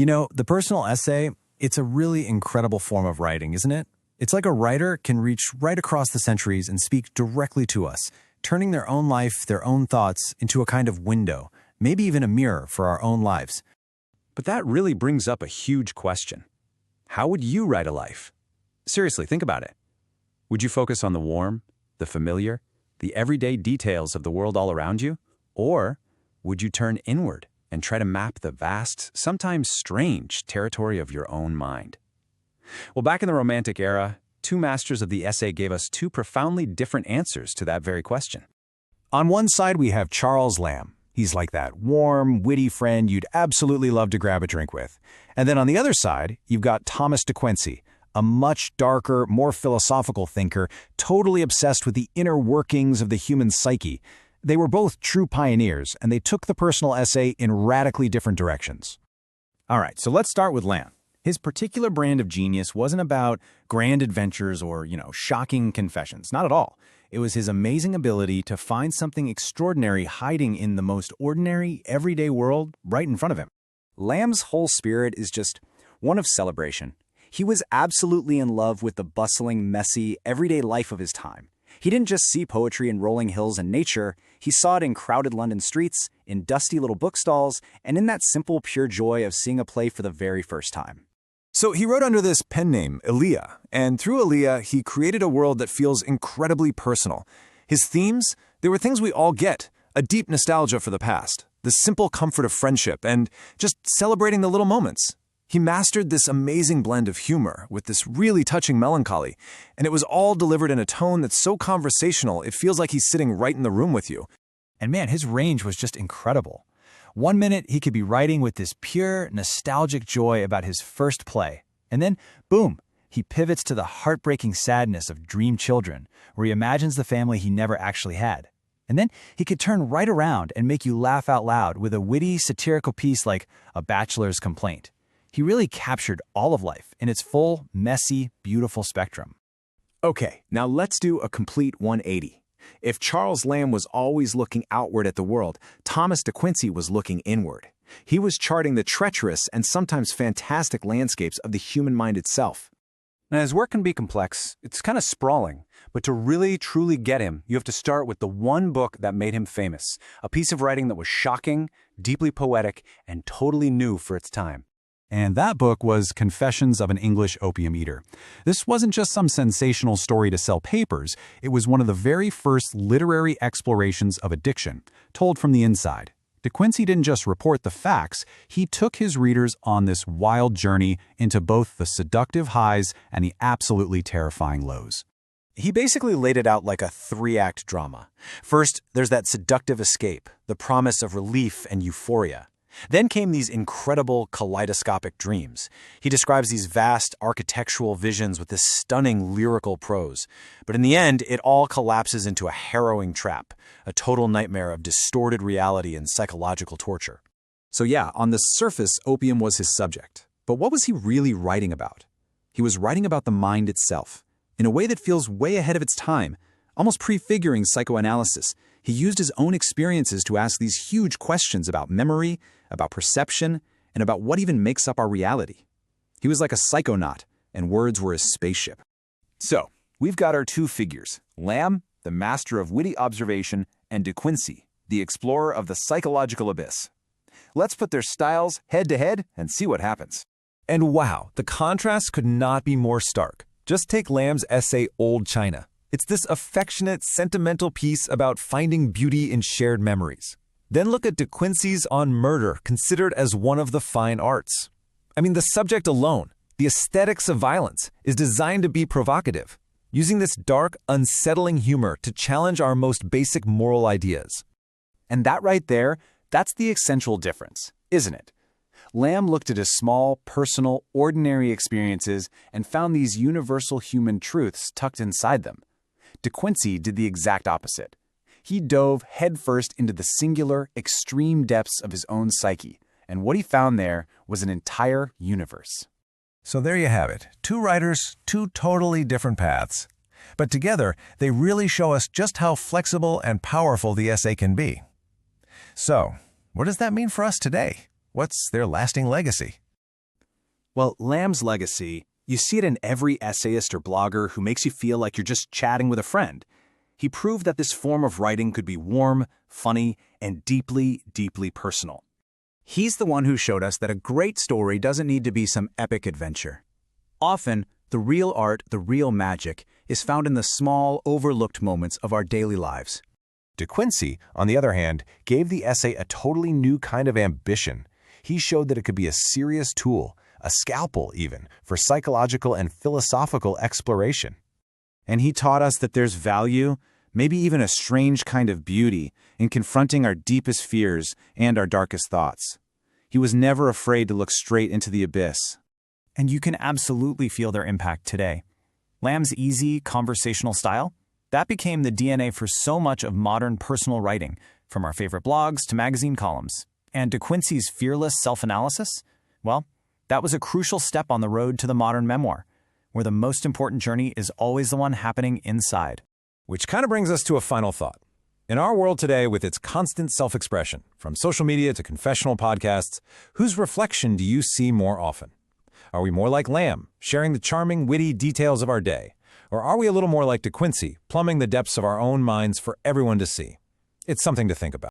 You know, the personal essay, it's a really incredible form of writing, isn't it? It's like a writer can reach right across the centuries and speak directly to us, turning their own life, their own thoughts, into a kind of window, maybe even a mirror for our own lives. But that really brings up a huge question. How would you write a life? Seriously, think about it. Would you focus on the warm, the familiar, the everyday details of the world all around you? Or would you turn inward and try to map the vast, sometimes strange territory of your own mind? Well, back in the Romantic era, two masters of the essay gave us two profoundly different answers to that very question. On one side, we have Charles Lamb. He's like that warm, witty friend you'd absolutely love to grab a drink with. And then on the other side, you've got Thomas De Quincey, a much darker, more philosophical thinker, totally obsessed with the inner workings of the human psyche. They were both true pioneers, and they took the personal essay in radically different directions. All right, so let's start with Lamb. His particular brand of genius wasn't about grand adventures or, shocking confessions. Not at all. It was his amazing ability to find something extraordinary hiding in the most ordinary, everyday world right in front of him. Lamb's whole spirit is just one of celebration. He was absolutely in love with the bustling, messy, everyday life of his time. He didn't just see poetry in rolling hills and nature, he saw it in crowded London streets, in dusty little bookstalls, and in that simple, pure joy of seeing a play for the very first time. So he wrote under this pen name, Elia, and through Elia, he created a world that feels incredibly personal. His themes, they were things we all get, a deep nostalgia for the past, the simple comfort of friendship, and just celebrating the little moments. He mastered this amazing blend of humor with this really touching melancholy, and it was all delivered in a tone that's so conversational it feels like he's sitting right in the room with you. And man, his range was just incredible. One minute, he could be writing with this pure, nostalgic joy about his first play. And then, boom, he pivots to the heartbreaking sadness of Dream Children, where he imagines the family he never actually had. And then he could turn right around and make you laugh out loud with a witty, satirical piece like A Bachelor's Complaint. He really captured all of life in its full, messy, beautiful spectrum. Okay, now let's do a complete 180. If Charles Lamb was always looking outward at the world, Thomas De Quincey was looking inward. He was charting the treacherous and sometimes fantastic landscapes of the human mind itself. Now, his work can be complex, it's kind of sprawling, but to really, truly get him, you have to start with the one book that made him famous, a piece of writing that was shocking, deeply poetic, and totally new for its time. And that book was Confessions of an English Opium-Eater. This wasn't just some sensational story to sell papers, it was one of the very first literary explorations of addiction, told from the inside. De Quincey didn't just report the facts, he took his readers on this wild journey into both the seductive highs and the absolutely terrifying lows. He basically laid it out like a 3-act drama. First, there's that seductive escape, the promise of relief and euphoria. Then came these incredible kaleidoscopic dreams. He describes these vast architectural visions with this stunning lyrical prose. But in the end, it all collapses into a harrowing trap, a total nightmare of distorted reality and psychological torture. So yeah, on the surface, opium was his subject. But what was he really writing about? He was writing about the mind itself, in a way that feels way ahead of its time, almost prefiguring psychoanalysis. He used his own experiences to ask these huge questions about memory, about perception, and about what even makes up our reality. He was like a psychonaut, and words were his spaceship. So, we've got our two figures, Lamb, the master of witty observation, and De Quincey, the explorer of the psychological abyss. Let's put their styles head to head and see what happens. And wow, the contrast could not be more stark. Just take Lamb's essay Old China. It's this affectionate, sentimental piece about finding beauty in shared memories. Then look at De Quincey's On Murder, considered as one of the fine arts. I mean, the subject alone, the aesthetics of violence, is designed to be provocative, using this dark, unsettling humor to challenge our most basic moral ideas. And that right there, that's the essential difference, isn't it? Lamb looked at his small, personal, ordinary experiences and found these universal human truths tucked inside them. De Quincey did the exact opposite. He dove headfirst into the singular, extreme depths of his own psyche, and what he found there was an entire universe. So there you have it. Two writers, two totally different paths. But together, they really show us just how flexible and powerful the essay can be. So, what does that mean for us today? What's their lasting legacy? Well, Lamb's legacy, you see it in every essayist or blogger who makes you feel like you're just chatting with a friend. He proved that this form of writing could be warm, funny, and deeply, deeply personal. He's the one who showed us that a great story doesn't need to be some epic adventure. Often, the real art, the real magic, is found in the small, overlooked moments of our daily lives. De Quincey, on the other hand, gave the essay a totally new kind of ambition. He showed that it could be a serious tool, a scalpel even, for psychological and philosophical exploration. And he taught us that there's value, maybe even a strange kind of beauty, in confronting our deepest fears and our darkest thoughts. He was never afraid to look straight into the abyss. And you can absolutely feel their impact today. Lamb's easy, conversational style, that became the DNA for so much of modern personal writing, from our favorite blogs to magazine columns. And De Quincey's fearless self-analysis, well, that was a crucial step on the road to the modern memoir, where the most important journey is always the one happening inside. Which kind of brings us to a final thought. In our world today, with its constant self-expression, from social media to confessional podcasts, whose reflection do you see more often? Are we more like Lamb, sharing the charming, witty details of our day? Or are we a little more like De Quincey, plumbing the depths of our own minds for everyone to see? It's something to think about.